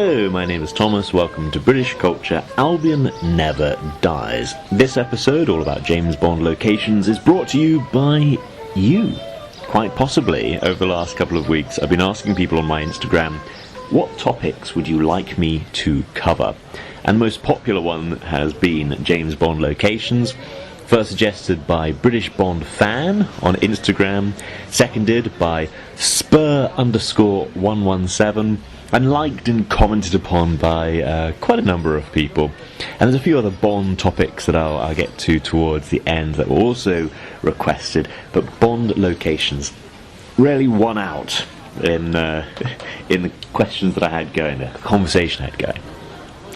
Hello, my name is Thomas. Welcome to British Culture. Albion Never Dies. This episode, all about James Bond locations, is brought to you by you. Quite possibly, over the last couple of weeks, I've been asking people on my Instagram, what topics would you like me to cover? And the most popular one has been James Bond locations. First suggested by British Bond Fan on Instagram, seconded by Spur_117, and liked and commented upon by quite a number of people. And there's a few other Bond topics that I'll get to towards the end that were also requested, but Bond locations really won out in the questions that I had going, the conversation I had going.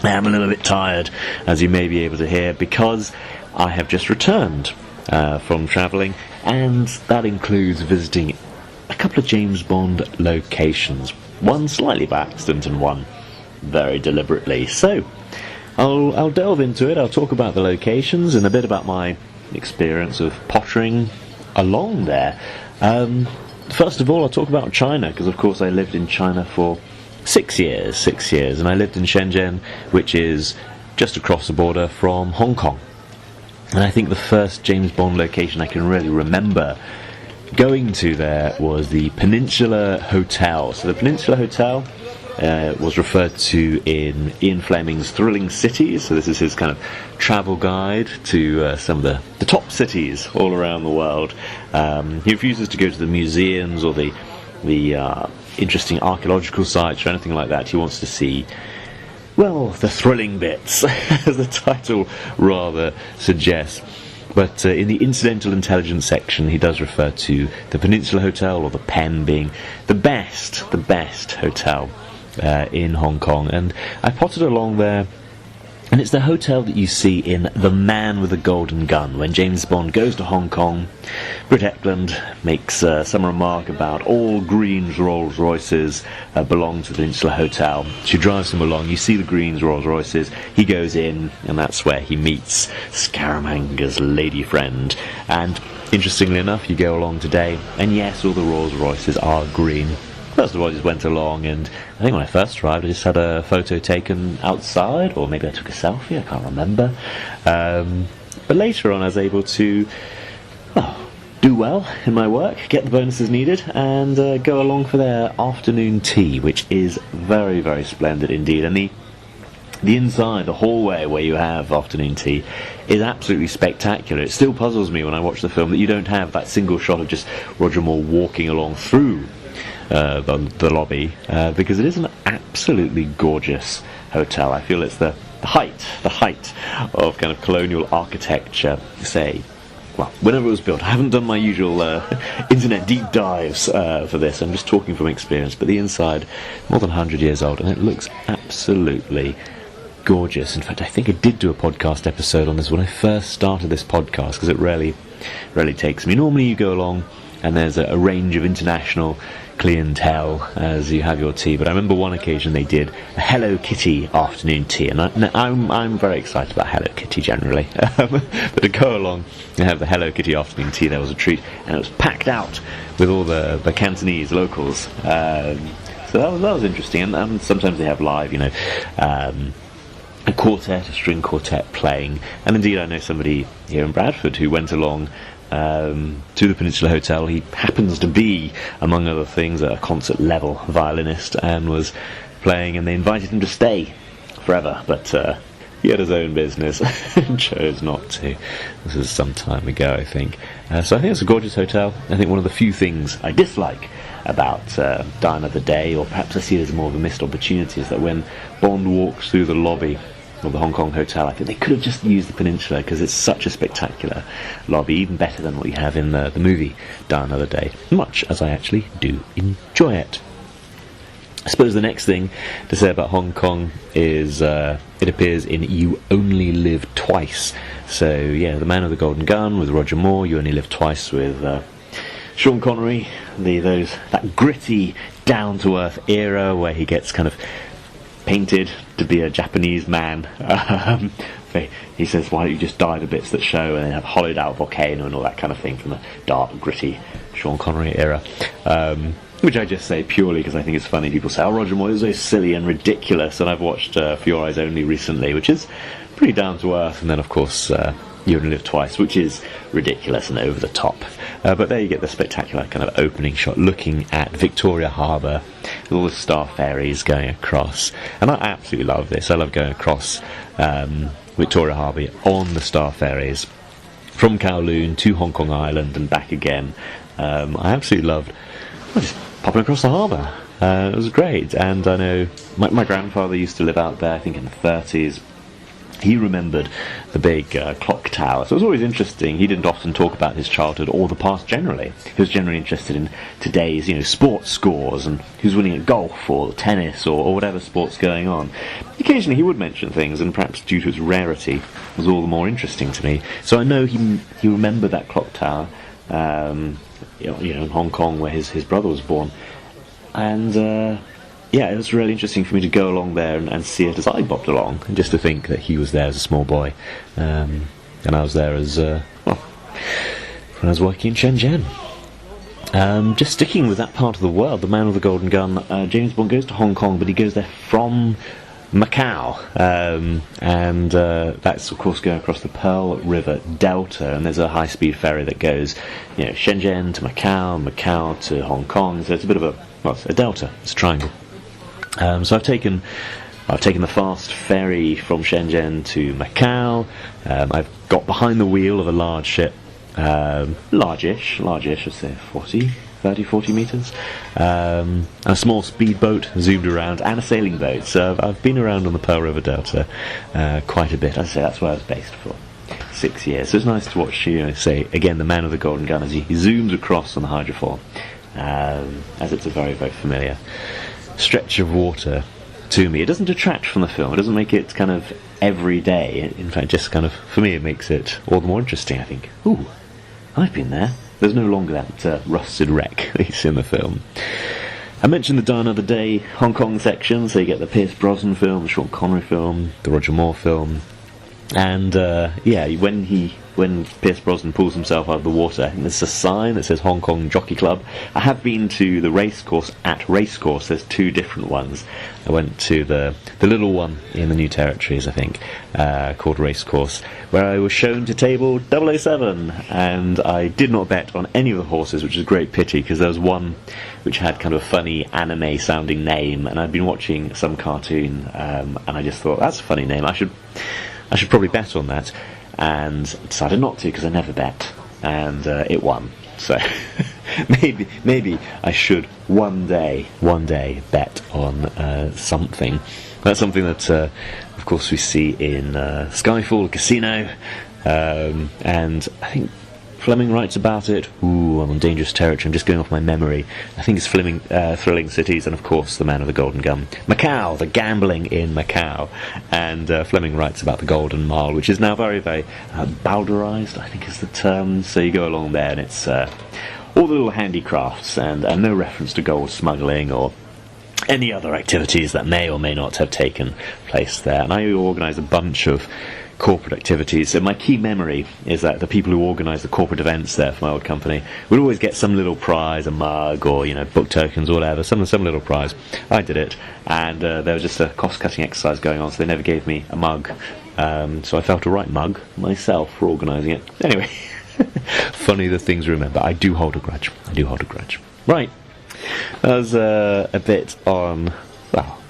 I am a little bit tired, as you may be able to hear, because I have just returned from travelling, and that includes visiting a couple of James Bond locations. One slightly by accident and one very deliberately. So, I'll delve into it. I'll talk about the locations and a bit about my experience of pottering along there. First of all, I'll talk about China, because of course I lived in China for 6 years, and I lived in Shenzhen, which is just across the border from Hong Kong. And I think the first James Bond location I can really remember going to there was the Peninsula Hotel. So the Peninsula Hotel was referred to in Ian Fleming's Thrilling Cities. So this is his kind of travel guide to some of the top cities all around the world. He refuses to go to the museums or the interesting archaeological sites or anything like that. He wants to see, well, the thrilling bits, as the title rather suggests. But in the incidental intelligence section, he does refer to the Peninsula Hotel, or the Pen, being the best hotel in Hong Kong. And I potted along there, and it's the hotel that you see in The Man with the Golden Gun. When James Bond goes to Hong Kong, Britt Ekland makes some remark about all Green's Rolls Royces belong to the Peninsula Hotel. She drives him along, you see the Green's Rolls Royces, he goes in, and that's where he meets Scaramanga's lady friend. And interestingly enough, you go along today, and yes, all the Rolls Royces are green. First of all, I just went along, and I think when I first arrived, I just had a photo taken outside, or maybe I took a selfie, I can't remember. But later on, I was able to, do well in my work, get the bonuses needed, and go along for their afternoon tea, which is very, very splendid indeed. And the inside, the hallway where you have afternoon tea, is absolutely spectacular. It still puzzles me when I watch the film that you don't have that single shot of just Roger Moore walking along through the lobby, because it is an absolutely gorgeous hotel. I feel it's the height of kind of colonial architecture, say, well, whenever it was built. I haven't done my usual internet deep dives for this, I'm just talking from experience, but the inside, more than 100 years old, and it looks absolutely gorgeous. In fact, I think I did do a podcast episode on this when I first started this podcast, because it rarely takes me. Normally you go along and there's a range of international clientele as you have your tea, but I remember one occasion they did a Hello Kitty afternoon tea, and I'm very excited about Hello Kitty generally, but to go along and have the Hello Kitty afternoon tea, there was a treat, and it was packed out with all the Cantonese locals, so that was interesting. And sometimes they have live, a string quartet playing, and indeed I know somebody here in Bradford who went along to the Peninsula Hotel. He happens to be, among other things, a concert level violinist, and was playing, and they invited him to stay forever, but he had his own business and chose not to. This was some time ago, I think. So I think it's a gorgeous hotel. I think one of the few things I dislike about Die Another Day, or perhaps I see it as more of a missed opportunity, is that when Bond walks through the lobby of the Hong Kong hotel, I think they could have just used the Peninsula, because it's such a spectacular lobby, even better than what you have in the movie Die Another Day, much as I actually do enjoy it. I suppose the next thing to say about Hong Kong is it appears in You Only Live Twice. So yeah, The Man with the Golden Gun with Roger Moore, You Only Live Twice with Sean Connery, that gritty, down-to-earth era where he gets kind of painted to be a Japanese man. He says, why don't you just dye the bits that show, and then have hollowed out volcano and all that kind of thing from the dark, gritty Sean Connery era. which I just say purely because I think it's funny. People say, "Oh, Roger Moore is so silly and ridiculous," and I've watched For Your Eyes Only recently, which is pretty down to earth, and then of course You Only Live Twice, which is ridiculous and over the top. But there you get the spectacular kind of opening shot looking at Victoria Harbour with all the star ferries going across, and I absolutely love this. I love going across Victoria Harbour on the star ferries from Kowloon to Hong Kong Island and back again. I absolutely loved just popping across the harbour. It was great, and I know my grandfather used to live out there, I think in the 30s. He remembered the big clock tower, so it was always interesting. He didn't often talk about his childhood or the past generally. He was generally interested in today's, sports scores and who's winning at golf or tennis or whatever sport's going on. Occasionally he would mention things, and perhaps due to its rarity, it was all the more interesting to me. So I know he remembered that clock tower, in Hong Kong where his brother was born, and it was really interesting for me to go along there and see it as I bopped along, and just to think that he was there as a small boy, and I was there as when I was working in Shenzhen. Just sticking with that part of the world, the man with the golden gun, James Bond goes to Hong Kong, but he goes there from Macau, and that's of course going across the Pearl River Delta, and there's a high-speed ferry that goes, Shenzhen to Macau, Macau to Hong Kong. So it's a bit of a delta. It's a triangle. So I've taken the fast ferry from Shenzhen to Macau. I've got behind the wheel of a large ship, large-ish, I'd say 40 metres, and a small speedboat zoomed around, and a sailing boat. So I've been around on the Pearl River Delta quite a bit. I'd say that's where I was based for 6 years. So it's nice to watch, say, again, the man with the golden gun as he zooms across on the hydrofoil, as it's a very, very familiar stretch of water to me. It doesn't detract from the film. It doesn't make it kind of every day. In fact, just kind of, for me, it makes it all the more interesting, I think. Ooh, I've been there. There's no longer that rusted wreck that you see in the film. I mentioned the Die Another Day Hong Kong section, so you get the Pierce Brosnan film, the Sean Connery film, the Roger Moore film, and when Pierce Brosnan pulls himself out of the water, and there's a sign that says Hong Kong Jockey Club. I have been to the racecourse at Racecourse. There's two different ones. I went to the little one in the New Territories, I think, called Racecourse, where I was shown to table 007, and I did not bet on any of the horses, which is a great pity, because there was one which had kind of a funny anime-sounding name, and I'd been watching some cartoon, and I just thought, that's a funny name, I should probably bet on that, and decided not to, because I never bet, and it won. So maybe I should one day bet on something. That's something that of course we see in Skyfall Casino, and I think Fleming writes about it. Ooh, I'm on dangerous territory. I'm just going off my memory. I think it's Fleming, Thrilling Cities, and of course The Man with the Golden Gun. Macau, the gambling in Macau. And Fleming writes about the Golden Mile, which is now very, very bowdlerized, I think is the term. So you go along there and it's all the little handicrafts, and no reference to gold smuggling or any other activities that may or may not have taken place there. And I organise a bunch of corporate activities, so my key memory is that the people who organised the corporate events there for my old company would always get some little prize, a mug or book tokens or whatever, some little prize. I did it, and there was just a cost-cutting exercise going on, so they never gave me a mug, so I felt a right mug myself for organising it. Anyway, funny the things we remember. I do hold a grudge. Right, that was a bit on, well,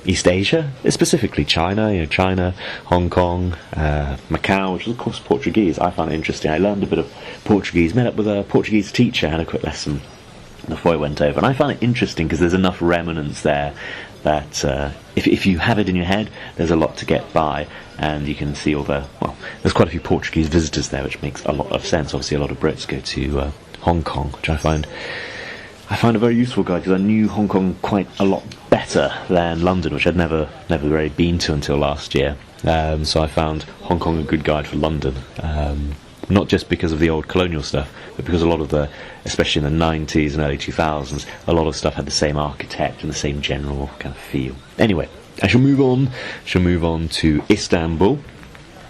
East Asia, specifically China, China, Hong Kong, Macau, which is of course Portuguese. I found it interesting. I learned a bit of Portuguese, met up with a Portuguese teacher, had a quick lesson before I went over, and I found it interesting because there's enough remnants there that if you have it in your head, there's a lot to get by, and you can see there's quite a few Portuguese visitors there, which makes a lot of sense. Obviously a lot of Brits go to Hong Kong, which I find a very useful guide, because I knew Hong Kong quite a lot better than London, which I'd never really been to until last year. So I found Hong Kong a good guide for London, not just because of the old colonial stuff, but because a lot of especially in the 90s and early 2000s, a lot of stuff had the same architect and the same general kind of feel. Anyway, I shall move on to Istanbul,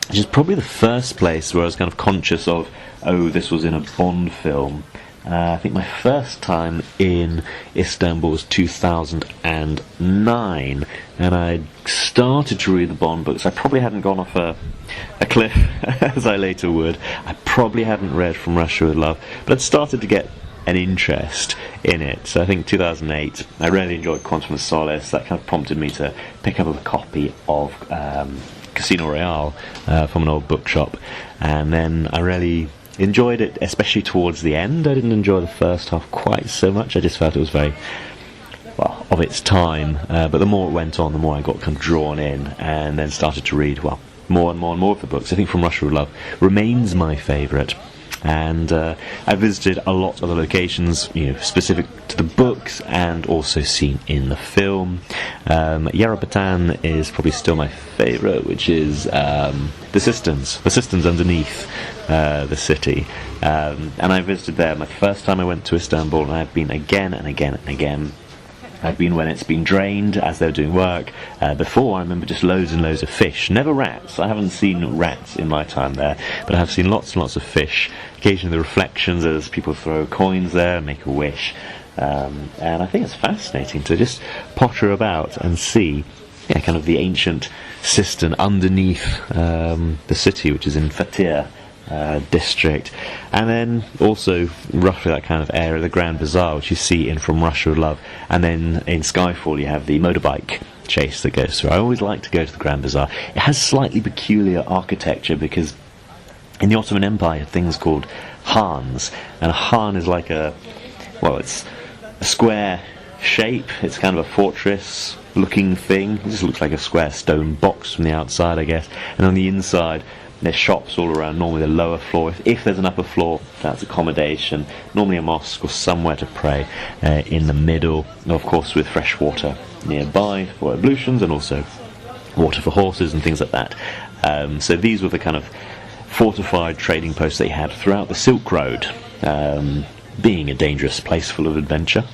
which is probably the first place where I was kind of conscious of, this was in a Bond film. I think my first time in Istanbul was 2009, and I started to read the Bond books. I probably hadn't gone off a cliff, as I later would. I probably hadn't read From Russia with Love, but I'd started to get an interest in it. So I think 2008, I really enjoyed Quantum of Solace. That kind of prompted me to pick up a copy of Casino Royale from an old bookshop, and then I really enjoyed it, especially towards the end. I didn't enjoy the first half quite so much. I just felt it was very, well, of its time, but the more it went on, the more I got kind of drawn in, and then started to read, well, more and more and more of the books. I think From Russia with Love remains my favourite, and I visited a lot of the locations, specific to the books and also seen in the film. Yerevan is probably still my favourite, which is the cisterns underneath the city, and I visited there. My first time I went to Istanbul, and I've been again and again and again. I've been when it's been drained as they're doing work. Before, I remember just loads and loads of fish. Never rats. I haven't seen rats in my time there, but I have seen lots and lots of fish. Occasionally the reflections as people throw coins there and make a wish. And I think it's fascinating to just potter about and see kind of the ancient cistern underneath the city, which is in Fatih district, and then also roughly that kind of area, the Grand Bazaar, which you see in From Russia with Love, and then in Skyfall you have the motorbike chase that goes through. I always like to go to the Grand Bazaar. It has slightly peculiar architecture because in the Ottoman Empire you had things called khans, and a khan is like it's a square shape. It's kind of a fortress looking thing. It just looks like a square stone box from the outside, I guess, and on the inside there's shops all around, normally the lower floor. If there's an upper floor, that's accommodation, normally a mosque or somewhere to pray in the middle, of course with fresh water nearby for ablutions and also water for horses and things like that. So these were the kind of fortified trading posts they had throughout the Silk Road, being a dangerous place full of adventure.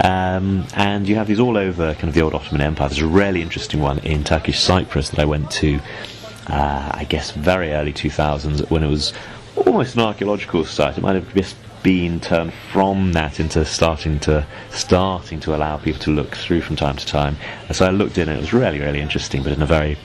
And you have these all over kind of the old Ottoman Empire. There's a really interesting one in Turkish Cyprus that I went to I guess very early 2000s, when it was almost an archaeological site. It might have just been turned from that into starting to allow people to look through from time to time. And so I looked in, and it was really, really interesting, but in a very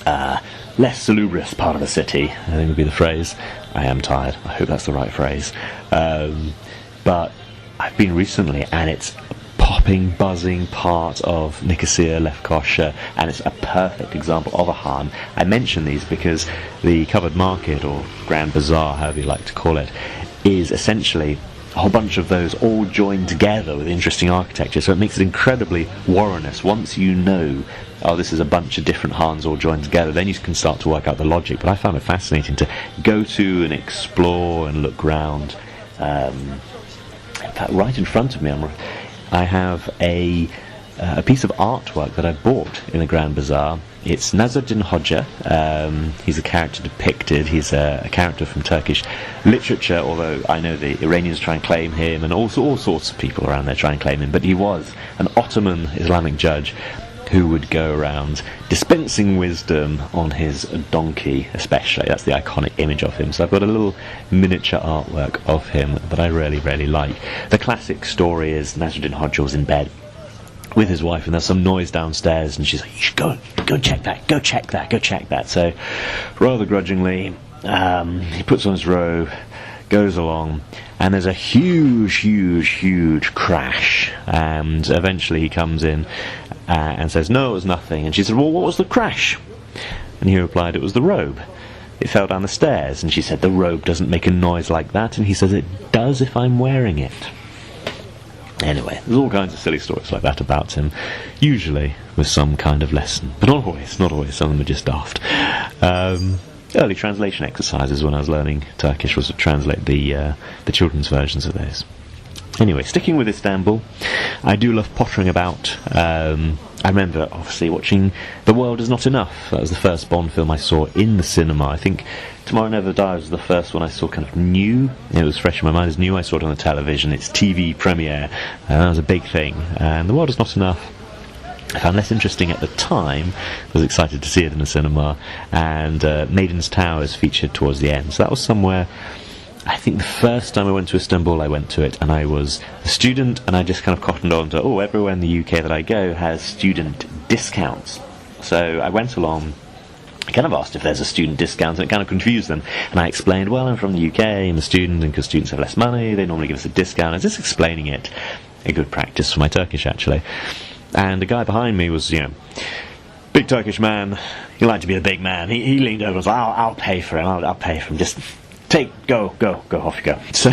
less salubrious part of the city, I think would be the phrase. I am tired. I hope that's the right phrase. But I've been recently, and it's popping, buzzing part of Nicosia, Lefkosia, and it's a perfect example of a khan. I mention these because the covered market, or Grand Bazaar, however you like to call it, is essentially a whole bunch of those all joined together with interesting architecture, so it makes it incredibly Warrenous. Once you know, this is a bunch of different khans all joined together, then you can start to work out the logic. But I found it fascinating to go to and explore and look round. In fact, right in front of me, I have a piece of artwork that I bought in the Grand Bazaar. It's Nasruddin Hoxha. He's a character depicted. He's a character from Turkish literature, although I know the Iranians try and claim him, and also all sorts of people around there try and claim him. But he was an Ottoman Islamic judge who would go around dispensing wisdom on his donkey, especially. That's the iconic image of him. So I've got a little miniature artwork of him that I really, really like. The classic story is Nasruddin Hoxha was in bed with his wife, and there's some noise downstairs, and she's like, "You should go check that, go check that." So rather grudgingly, he puts on his robe, goes along, and there's a huge crash, and eventually he comes in and says, "No, it was nothing." And she said, "Well, what was the crash?" And he replied, "It was the robe. It fell down the stairs." And she said, "The robe doesn't make a noise like that." And he says, "It does if I'm wearing it." Anyway, there's all kinds of silly stories like that about him, usually with some kind of lesson, but not always. Some of them are just daft. Early translation exercises when I was learning Turkish was to translate the children's versions of those. Anyway, sticking with Istanbul, I do love pottering about. I remember, obviously, watching The World Is Not Enough. That was the first Bond film I saw in the cinema. I think Tomorrow Never Dies was the first one I saw kind of new. It was fresh in my mind as new. I saw it on the television. Its TV premiere. That was a big thing. And The World Is Not Enough I found less interesting at the time. I was excited to see it in the cinema. And Maiden's Tower is featured towards the end. So that was somewhere I think the first time I went to Istanbul, I went to it, and I was a student, and I just kind of cottoned on to, everywhere in the UK that I go has student discounts. So I went along, I kind of asked if there's a student discount, and it kind of confused them. And I explained, well, I'm from the UK, I'm a student, and because students have less money, they normally give us a discount. I was just explaining it. A good practice for my Turkish, actually. And the guy behind me was, big Turkish man. He liked to be the big man. He leaned over and was like, I'll pay for him. I'll pay for him. Just go, off you go. So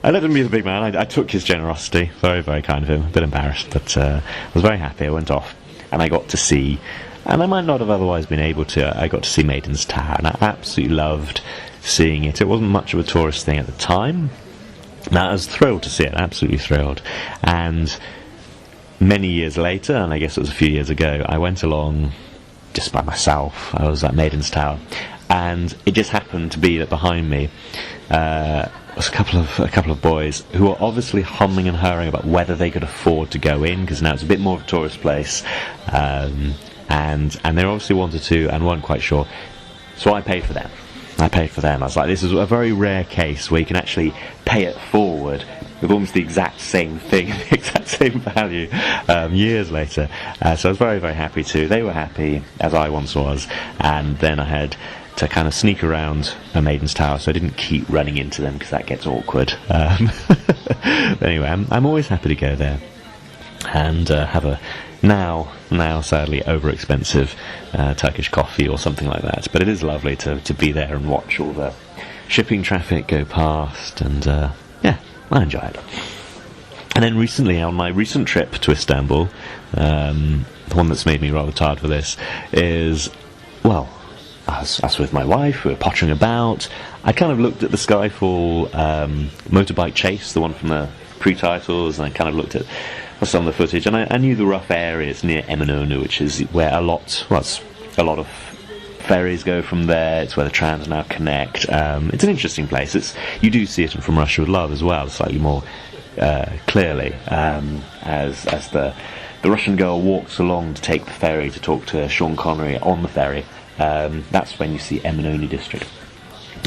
I let him be the big man. I took his generosity. Very, very kind of him. A bit embarrassed, but I was very happy. I went off, and I got to see, and I might not have otherwise been able to, I got to see Maiden's Tower, and I absolutely loved seeing it. It wasn't much of a tourist thing at the time. Now, I was thrilled to see it, absolutely thrilled. And many years later, and I guess it was a few years ago, I went along just by myself. I was at Maiden's Tower, and it just happened to be that behind me was a couple of boys who were obviously humming and hawing about whether they could afford to go in, because now it's a bit more of a tourist place, and they obviously wanted to and weren't quite sure. So I paid for them. I was like, this is a very rare case where you can actually pay it forward with almost the exact same thing, the exact same value, years later. So I was very, very happy too. They were happy, as I once was, and then I had to kind of sneak around a Maiden's Tower, so I didn't keep running into them because that gets awkward. But anyway, I'm always happy to go there and have a now sadly over-expensive Turkish coffee or something like that. But it is lovely to be there and watch all the shipping traffic go past, and I enjoy it. And then recently, on my recent trip to Istanbul, the one that's made me rather tired for this is, well, I was with my wife, we were pottering about. I kind of looked at the Skyfall motorbike chase, the one from the pre-titles, and I kind of looked at some of the footage, and I knew the rough areas near Eminönü, which is where a lot of ferries go from there. It's where the trams now connect. It's an interesting place. You do see it From Russia with Love as well, slightly more clearly, as the Russian girl walks along to take the ferry to talk to Sean Connery on the ferry. That's when you see Eminönü district.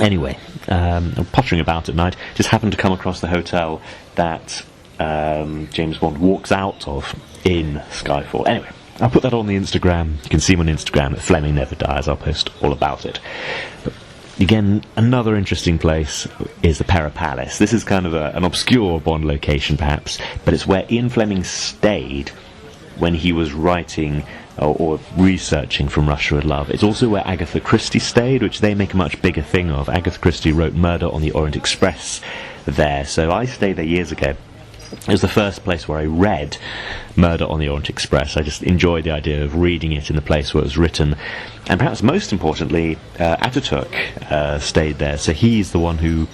Anyway, I'm pottering about at night, just happened to come across the hotel that James Bond walks out of in Skyfall. Anyway, I'll put that on the Instagram. You can see me on Instagram at Fleming Never Dies. I'll post all about it. But again, another interesting place is the Pera Palace. This is kind of an obscure Bond location, perhaps, but it's where Ian Fleming stayed when he was writing or researching From Russia with Love. It's also where Agatha Christie stayed, which they make a much bigger thing of. Agatha Christie wrote Murder on the Orient Express there, so I stayed there years ago. It was the first place where I read Murder on the Orient Express. I just enjoyed the idea of reading it in the place where it was written. And perhaps most importantly, Ataturk stayed there. So he's the one who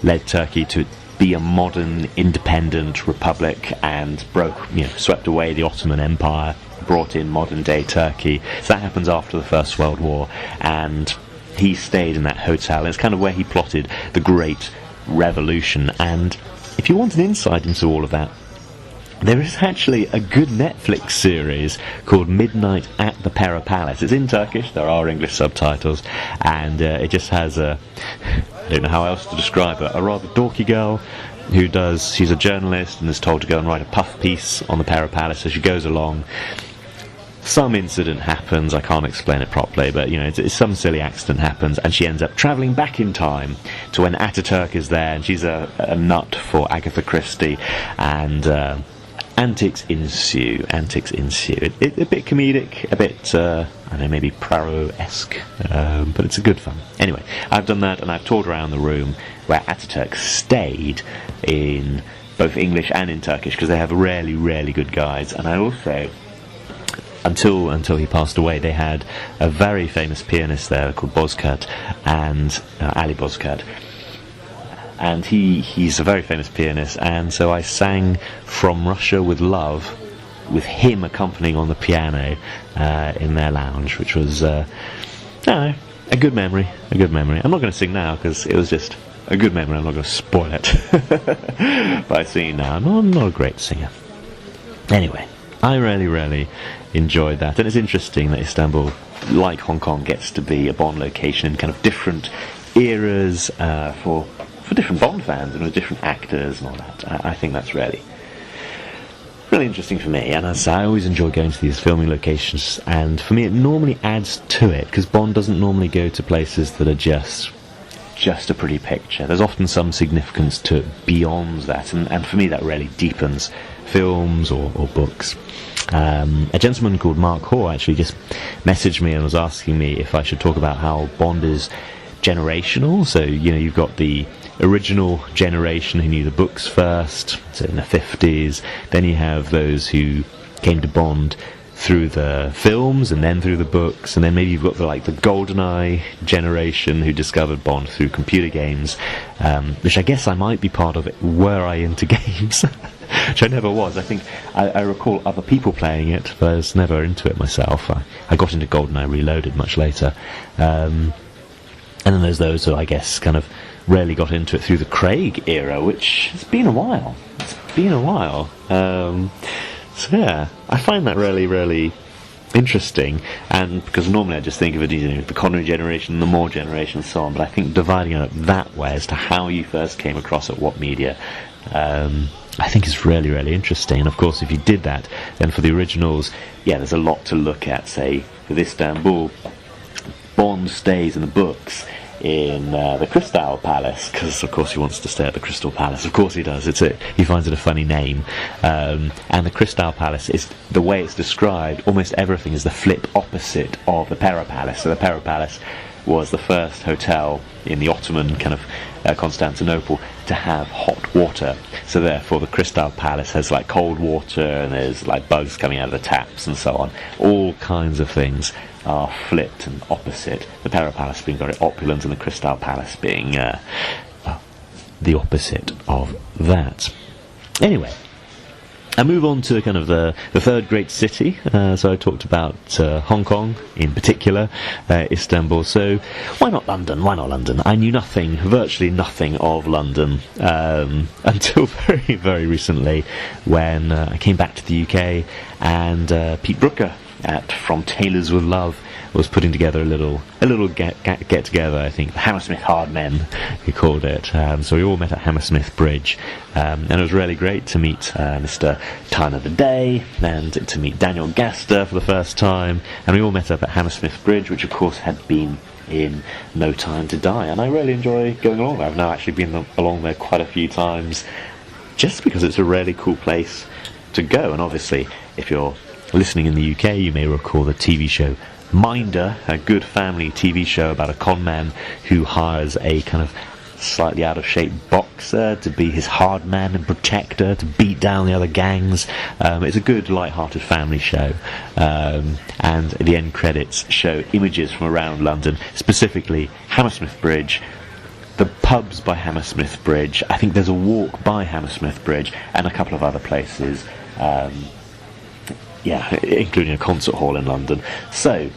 led Turkey to be a modern, independent republic and swept away the Ottoman Empire, brought in modern-day Turkey. So that happens after the First World War. And he stayed in that hotel. And it's kind of where he plotted the Great Revolution. And if you want an insight into all of that, there is actually a good Netflix series called Midnight at the Pera Palace. It's in Turkish, there are English subtitles, and it just has I don't know how else to describe it, a rather dorky girl she's a journalist and is told to go and write a puff piece on the Pera Palace. So she goes along. Some incident happens, I can't explain it properly, but it's some silly accident happens, and she ends up travelling back in time to when Ataturk is there, and she's a nut for Agatha Christie, and antics ensue. It's a bit comedic, a bit, I don't know, maybe Poirot-esque, but it's a good fun. Anyway, I've done that, and I've toured around the room where Ataturk stayed in both English and in Turkish, because they have really good guides, and I also, until he passed away, they had a very famous pianist there called Bozkurt, and Ali Bozkurt, and he's a very famous pianist, and so I sang From Russia with Love with him accompanying on the piano in their lounge, which was I don't know, a good memory. I'm not going to sing now because it was just a good memory. I'm not going to spoil it by singing now. I'm not a great singer. Anyway, I really enjoyed that, and it's interesting that Istanbul, like Hong Kong, gets to be a Bond location in kind of different eras for different Bond fans and with different actors and all that. I think that's really interesting for me, and as I always enjoy going to these filming locations, and for me it normally adds to it, because Bond doesn't normally go to places that are just a pretty picture. There's often some significance to it beyond that, and for me that really deepens films or books. A gentleman called Mark Hoare actually just messaged me and was asking me if I should talk about how Bond is generational. So, you've got the original generation who knew the books first, so in the 50s. Then you have those who came to Bond through the films and then through the books, and then maybe you've got the GoldenEye generation who discovered Bond through computer games, which I guess I might be part of it were I into games, which I never was. I think I recall other people playing it, but I was never into it myself. I got into GoldenEye Reloaded much later. And then there's those who I guess kind of rarely got into it through the Craig era, which has been a while. So yeah, I find that really, really interesting, and because normally I just think of it, the Connery generation, the Moore generation, and so on, but I think dividing it up that way as to how you first came across it, what media, I think is really, really interesting. And of course, if you did that, then for the originals, there's a lot to look at. Say, with Istanbul, Bond stays in the books in the Crystal Palace, because of course he wants to stay at the Crystal Palace. Of course he does. He finds it a funny name, and the Crystal Palace is, the way it's described, almost everything is the flip opposite of the Pera Palace. So the Pera Palace was the first hotel in the Ottoman kind of Constantinople to have hot water. So therefore the Crystal Palace has cold water, and there's bugs coming out of the taps and so on. All kinds of things are flipped and opposite. The Pera Palace being very opulent, and the Crystal Palace being the opposite of that. Anyway, I move on to kind of the third great city. So I talked about Hong Kong in particular, Istanbul. So why not London? I knew virtually nothing of London until very, very recently, when I came back to the UK, and Pete Brooker from Tailors with Love was putting together a little get together. I think the Hammersmith Hard Men, he called it. So we all met at Hammersmith Bridge, and it was really great to meet Mr. Time of the Day, and to meet Daniel Gaster for the first time. And we all met up at Hammersmith Bridge, which of course had been in No Time to Die, and I really enjoy going along there. I've now actually been along there quite a few times, just because it's a really cool place to go. And obviously, if you're listening in the UK, you may recall the TV show Minder, a good family TV show about a con man who hires a kind of slightly out of shape boxer to be his hard man and protector, to beat down the other gangs. It's a good light-hearted family show, and the end credits show images from around London, specifically Hammersmith Bridge, the pubs by Hammersmith Bridge. I think there's a walk by Hammersmith Bridge, and a couple of other places, including a concert hall in London. So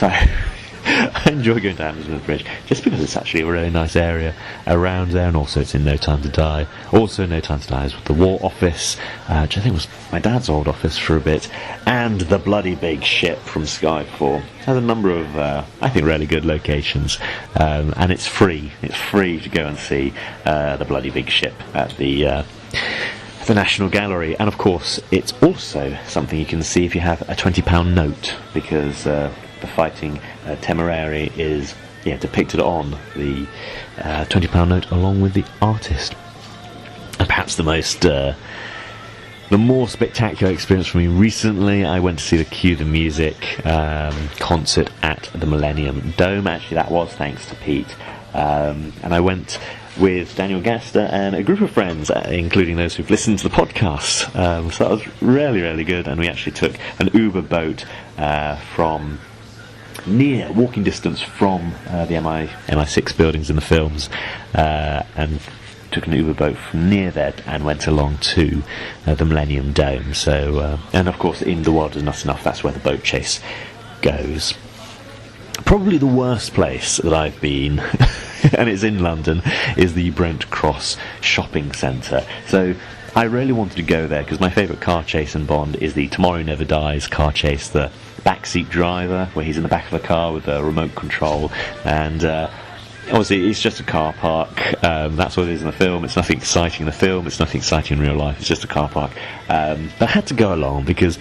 I enjoy going to Hammersmith Bridge just because it's actually a really nice area around there, and also it's in No Time to Die. Also No Time to Die is with the War Office, which I think was my dad's old office for a bit, and the Bloody Big Ship from Skyfall. It has a number of, I think, really good locations, and it's free. It's free to go and see the Bloody Big Ship at the National Gallery, and of course it's also something you can see if you have a £20 note, because the Fighting Temerary is depicted on the £20 note along with the artist. And perhaps the more spectacular experience for me recently, I went to see the Cue the Music concert at the Millennium Dome. Actually, that was thanks to Pete, and I went with Daniel Gaster and a group of friends, including those who've listened to the podcast. So that was really, really good, and we actually took an Uber boat from near walking distance from the MI6 buildings in the films, and took an Uber boat from near there and went along to the Millennium Dome. So, and of course, in The World Is Not Enough, that's where the boat chase goes. Probably the worst place that I've been, and it's in London, is the Brent Cross shopping centre. So I really wanted to go there because my favourite car chase in Bond is the Tomorrow Never Dies car chase, the backseat driver, where he's in the back of a car with a remote control, and obviously it's just a car park. That's what it is in the film. It's nothing exciting in the film. It's nothing exciting in real life. It's just a car park. But I had to go along because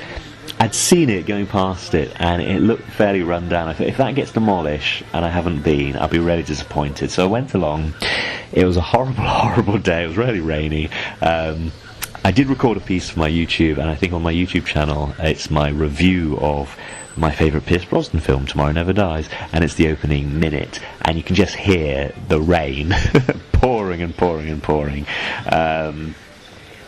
I'd seen it going past it, and it looked fairly run down. I thought, if that gets demolished and I haven't been, I'll be really disappointed. So I went along. It was a horrible, horrible day. It was really rainy. I did record a piece for my YouTube, and I think on my YouTube channel it's my review of my favourite Pierce Brosnan film, Tomorrow Never Dies, and it's the opening minute, and you can just hear the rain pouring and pouring and pouring.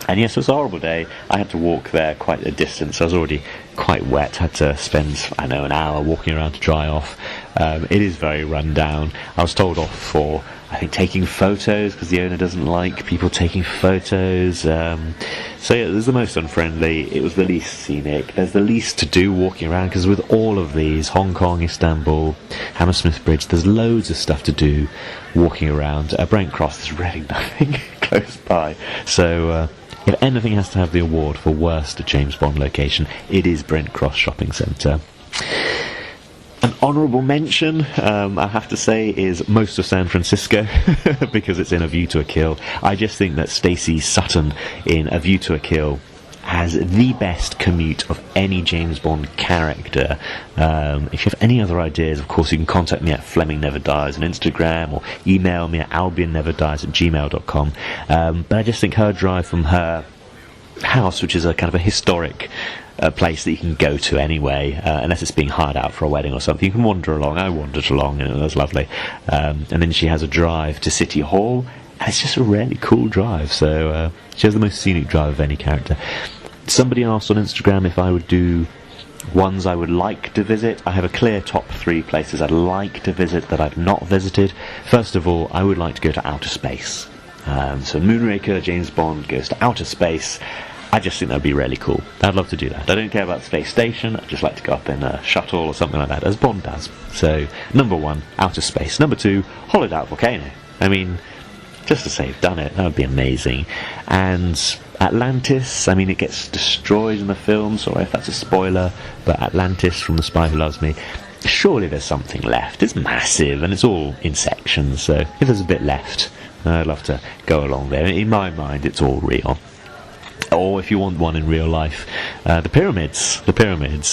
And yes, it was a horrible day. I had to walk there quite a distance. I was already quite wet. Had to spend, I know, an hour walking around to dry off. It is very run down. I was told off for, I think, taking photos, because the owner doesn't like people taking photos. So yeah, it was the most unfriendly. It was the least scenic. There's the least to do walking around, because with all of these, Hong Kong, Istanbul, Hammersmith Bridge, there's loads of stuff to do walking around. Brent Cross, there's really nothing close by. So if anything has to have the award for worst James Bond location, it is Brent Cross Shopping Centre. An honourable mention, I have to say, is most of San Francisco, because it's in A View to a Kill. I just think that Stacey Sutton in A View to a Kill has the best commute of any James Bond character. If you have any other ideas, of course, you can contact me at Fleming Never Dies on Instagram, or email me at albionneverdies@gmail.com. But I just think her drive from her house, which is a kind of a historic place that you can go to anyway, unless it's being hired out for a wedding or something. You can wander along. I wandered along, and it was lovely. And then she has a drive to City Hall, and it's just a really cool drive. So she has the most scenic drive of any character. Somebody asked on Instagram if I would do ones I would like to visit. I have a clear top 3 places I'd like to visit that I've not visited. First of all, I would like to go to outer space. So Moonraker, James Bond goes to outer space. I just think that would be really cool. I'd love to do that. I don't care about the space station. I'd just like to go up in a shuttle or something like that, as Bond does. So, number 1, outer space. Number 2, hollowed out volcano. I mean, just to say you've done it, that would be amazing. And Atlantis, I mean, it gets destroyed in the film. Sorry if that's a spoiler, but Atlantis from The Spy Who Loves Me, surely there's something left. It's massive, and it's all in sections, so if there's a bit left, I'd love to go along there. In my mind, it's all real. Or if you want one in real life, the pyramids,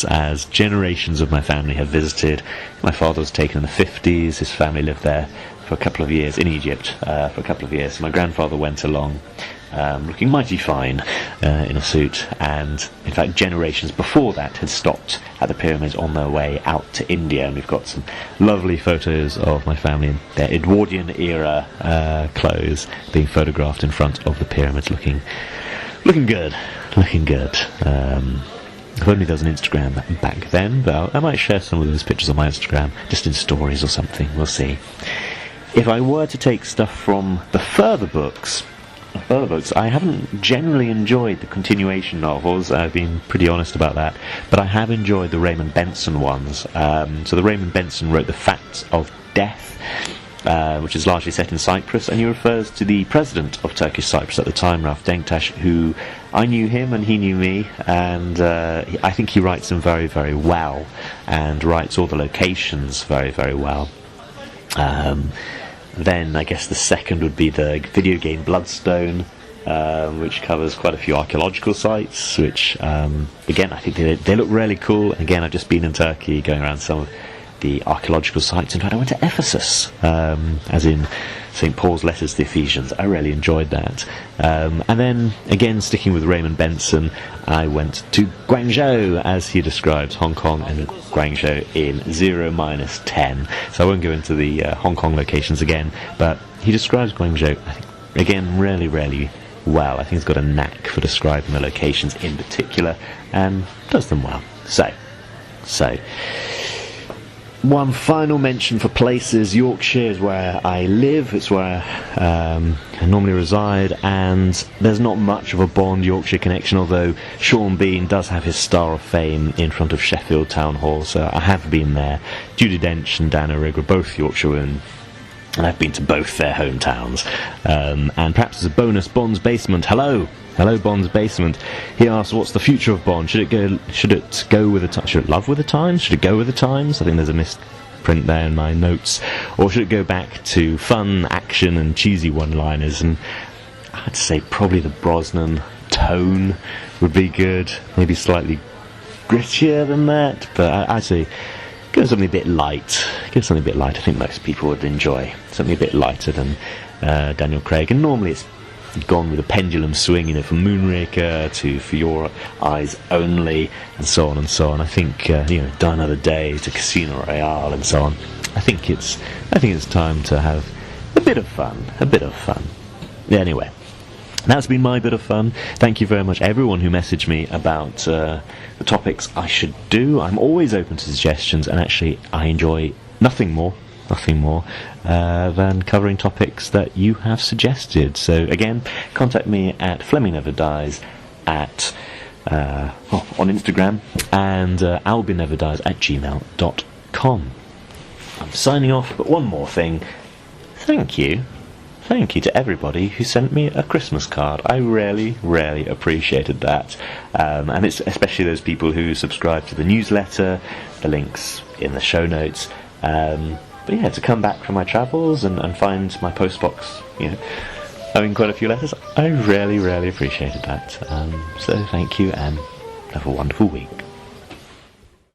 as generations of my family have visited. My father was taken in the 50s, his family lived there for a couple of years, in Egypt, for a couple of years. So my grandfather went along, looking mighty fine in a suit, and in fact generations before that had stopped at the pyramids on their way out to India, and we've got some lovely photos of my family in their Edwardian era clothes being photographed in front of the pyramids, looking good. If only there was an Instagram back then, but I might share some of those pictures on my Instagram, just in stories or something, we'll see. If I were to take stuff from the further books, I haven't generally enjoyed the continuation novels. I've been pretty honest about that, but I have enjoyed the Raymond Benson ones. So the Raymond Benson wrote The Facts of Death, which is largely set in Cyprus, and he refers to the president of Turkish Cyprus at the time, Rauf Denktash, who I knew him and he knew me, and I think he writes them very, very well, and writes all the locations very, very well. Then I guess the second would be the video game Bloodstone, which covers quite a few archaeological sites, which, again, I think they look really cool. And again, I've just been in Turkey, going around some of the archaeological sites. In fact, I went to Ephesus, as in St. Paul's letters to the Ephesians. I really enjoyed that. And then, again, sticking with Raymond Benson, I went to Guangzhou, as he describes Hong Kong and Guangzhou in 0-10. So I won't go into the Hong Kong locations again, but he describes Guangzhou, I think, again, really, really well. I think he's got a knack for describing the locations in particular, and does them well. So one final mention for places. Yorkshire is where I live, it's where I normally reside, and there's not much of a Bond Yorkshire connection, although Sean Bean does have his Star of Fame in front of Sheffield Town Hall, so I have been there. Judi Dench and Dan O'Rig were both Yorkshire women, and I've been to both their hometowns. And perhaps as a bonus, Bond's Basement. Hello, Bond's Basement. He asks, what's the future of Bond? Should it love with the times? Should it go with the times? I think there's a print there in my notes, or should it go back to fun, action and cheesy one-liners? And I'd say probably the Brosnan tone would be good, maybe slightly grittier than that, but I'd say go something a bit light. Go something a bit light. I think most people would enjoy something a bit lighter than Daniel Craig. And normally it's gone with a pendulum swing, from Moonraker to For Your Eyes Only, and so on and so on. I think Die Another Day to Casino Royale and so on. I think it's time to have a bit of fun. Yeah, anyway, that's been my bit of fun. Thank you very much, everyone who messaged me about the topics I should do. I'm always open to suggestions, and actually I enjoy nothing more than covering topics that you have suggested. So again, contact me at FlemingNeverDies on Instagram, and albinneverdies@gmail.com. I'm signing off, but one more thing. Thank you to everybody who sent me a Christmas card. I really appreciated that. And it's especially those people who subscribe to the newsletter, the links in the show notes. But yeah, to come back from my travels and find my postbox, having quite a few letters, I really appreciated that. So thank you, and have a wonderful week.